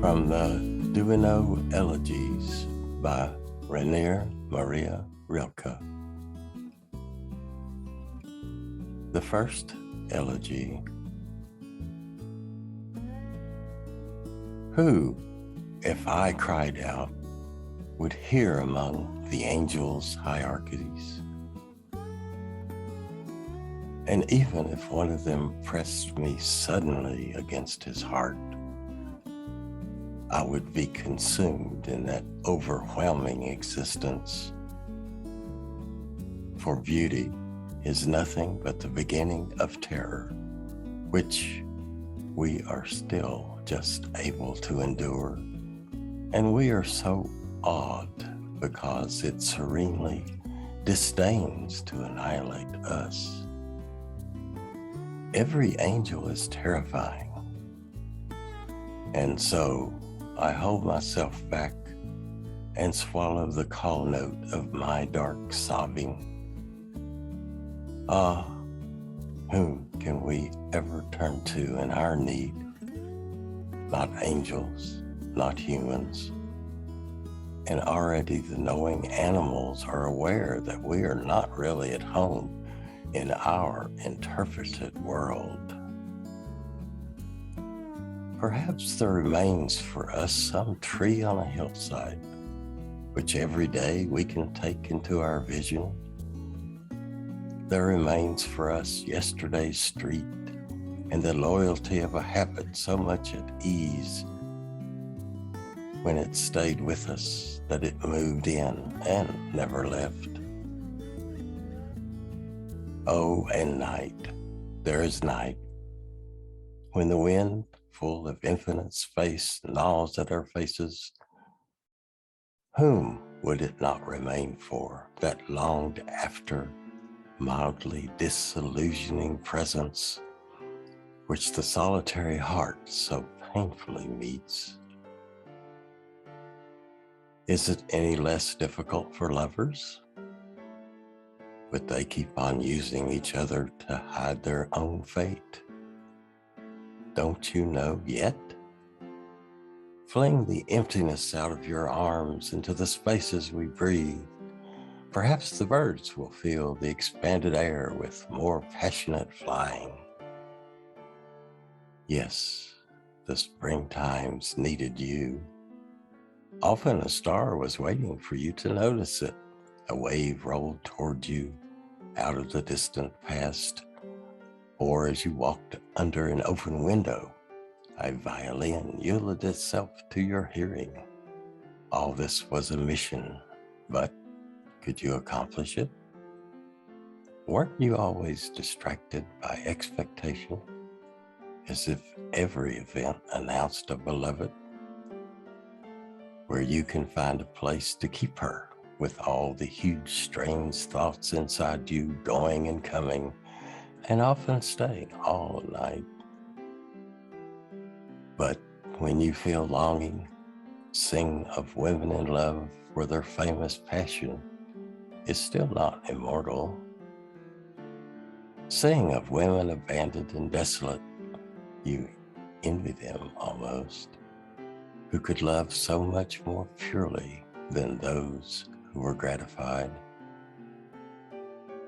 From the Duino Elegies by Rainer Maria Rilke. The First Elegy. Who, if I cried out, would hear among the angels' hierarchies? And even if one of them pressed me suddenly against his heart, I would be consumed in that overwhelming existence. For beauty is nothing but the beginning of terror, which we are still just able to endure. And we are so awed because it serenely disdains to annihilate us. Every angel is terrifying. And so I hold myself back and swallow the call note of my dark sobbing. Ah, whom can we ever turn to in our need? Not angels, not humans. And already the knowing animals are aware that we are not really at home in our interpreted world. Perhaps there remains for us some tree on a hillside, which every day we can take into our vision. There remains for us yesterday's street and the loyalty of a habit so much at ease when it stayed with us that it moved in and never left. Oh, and night, there is night, when the wind, full of infinite space, gnaws at our faces. Whom would it not remain for, that longed after, mildly disillusioning presence, which the solitary heart so painfully meets? Is it any less difficult for lovers? But they keep on using each other to hide their own fate. Don't you know yet? Fling the emptiness out of your arms into the spaces we breathe. Perhaps the birds will fill the expanded air with more passionate flying. Yes, the springtimes needed you. Often a star was waiting for you to notice it. A wave rolled toward you out of the distant past, or as you walked under an open window, a violin yielded itself to your hearing. All this was a mission, but could you accomplish it? Weren't you always distracted by expectation, as if every event announced a beloved, where you can find a place to keep her with all the huge strange thoughts inside you going and coming, and often stay all night? But when you feel longing, sing of women in love where their famous passion is still not immortal. Sing of women abandoned and desolate. You envy them almost, who could love so much more purely than those who were gratified.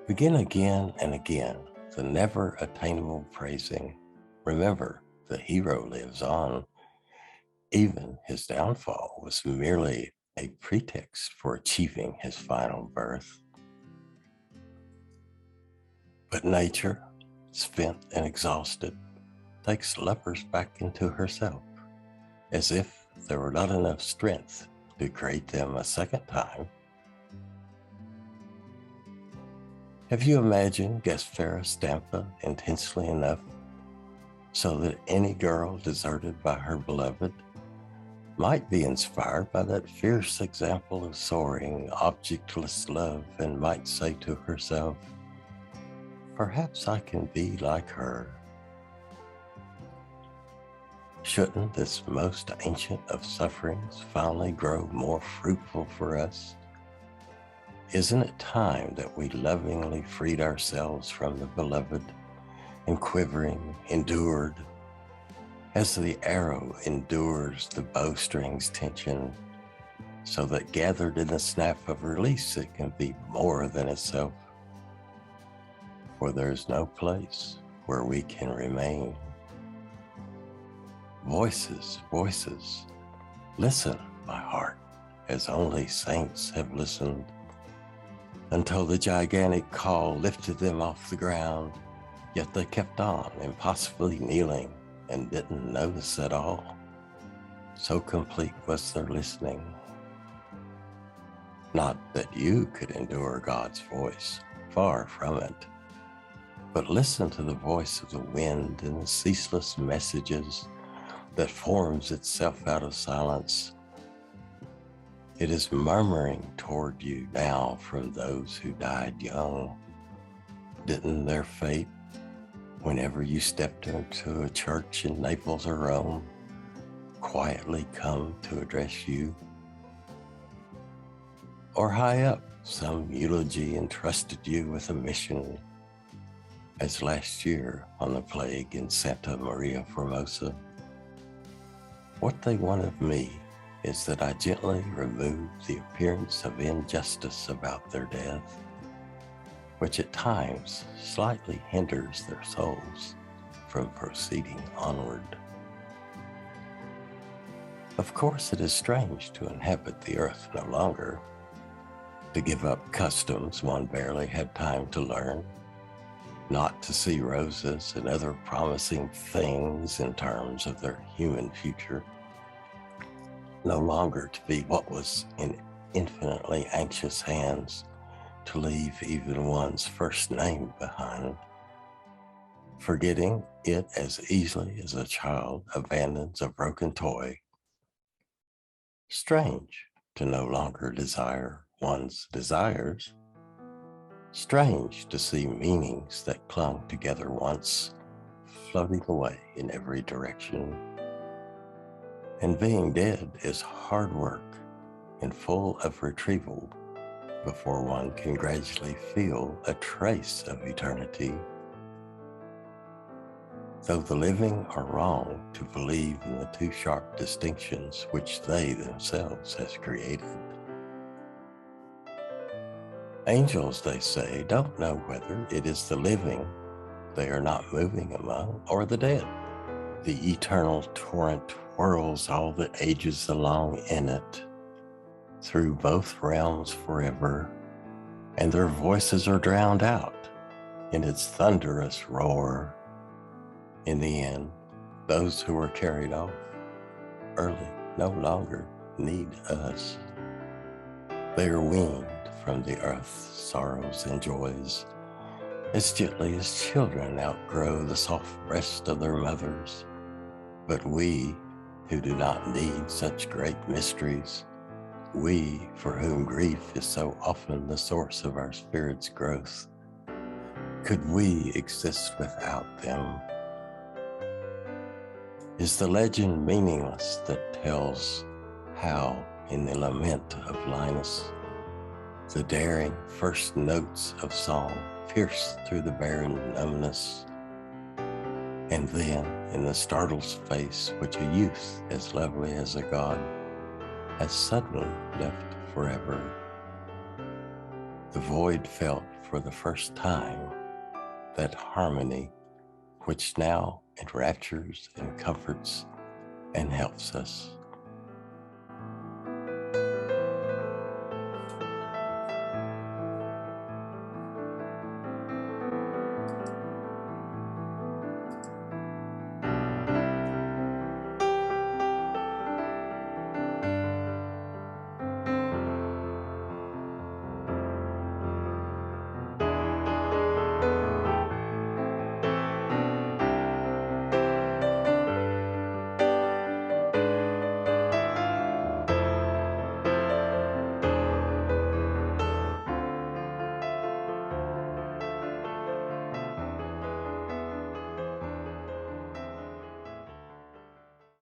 Begin again and again the never attainable praising. Remember, the hero lives on. Even his downfall was merely a pretext for achieving his final birth. But nature, spent and exhausted, takes lovers back into herself, as if there were not enough strength to create them a second time. Have you imagined Gaspara Stampa intensely enough so that any girl deserted by her beloved might be inspired by that fierce example of soaring, objectless love and might say to herself, perhaps I can be like her? Shouldn't this most ancient of sufferings finally grow more fruitful for us? Isn't it time that we lovingly freed ourselves from the beloved and quivering, endured, as the arrow endures the bowstring's tension, so that gathered in the snap of release it can be more than itself. For there's no place where we can remain. Voices, voices, listen, my heart, as only saints have listened, until the gigantic call lifted them off the ground, yet they kept on, impossibly kneeling, and didn't notice at all. So complete was their listening. Not that you could endure God's voice, far from it, but listen to the voice of the wind and the ceaseless messages that forms itself out of silence. It is murmuring toward you now from those who died young. Didn't their fate, whenever you stepped into a church in Naples or Rome, quietly come to address you? Or high up, some eulogy entrusted you with a mission, as last year on the plague in Santa Maria Formosa? What they want of me is that I gently remove the appearance of injustice about their death, which at times slightly hinders their souls from proceeding onward. Of course, it is strange to inhabit the earth no longer, to give up customs one barely had time to learn, not to see roses and other promising things in terms of their human future, no longer to be what was in infinitely anxious hands, to leave even one's first name behind, forgetting it as easily as a child abandons a broken toy. Strange to no longer desire one's desires. Strange to see meanings that clung together once floating away in every direction. And being dead is hard work and full of retrieval before one can gradually feel a trace of eternity. Though the living are wrong to believe in the too sharp distinctions which they themselves has created. Angels, they say, don't know whether it is the living they are not moving among or the dead. The eternal torrent whirls all the ages along in it, through both realms forever, and their voices are drowned out in its thunderous roar. In the end, those who are carried off early no longer need us. They are weaned from the earth's sorrows and joys, as gently as children outgrow the soft breast of their mothers. But we, who do not need such great mysteries, we for whom grief is so often the source of our spirit's growth, could we exist without them? Is the legend meaningless that tells how, in the lament of Linus, the daring first notes of song pierced through the barren numbness, and then in the startled face which a youth as lovely as a god has suddenly left forever, the void felt for the first time that harmony which now enraptures and comforts and helps us.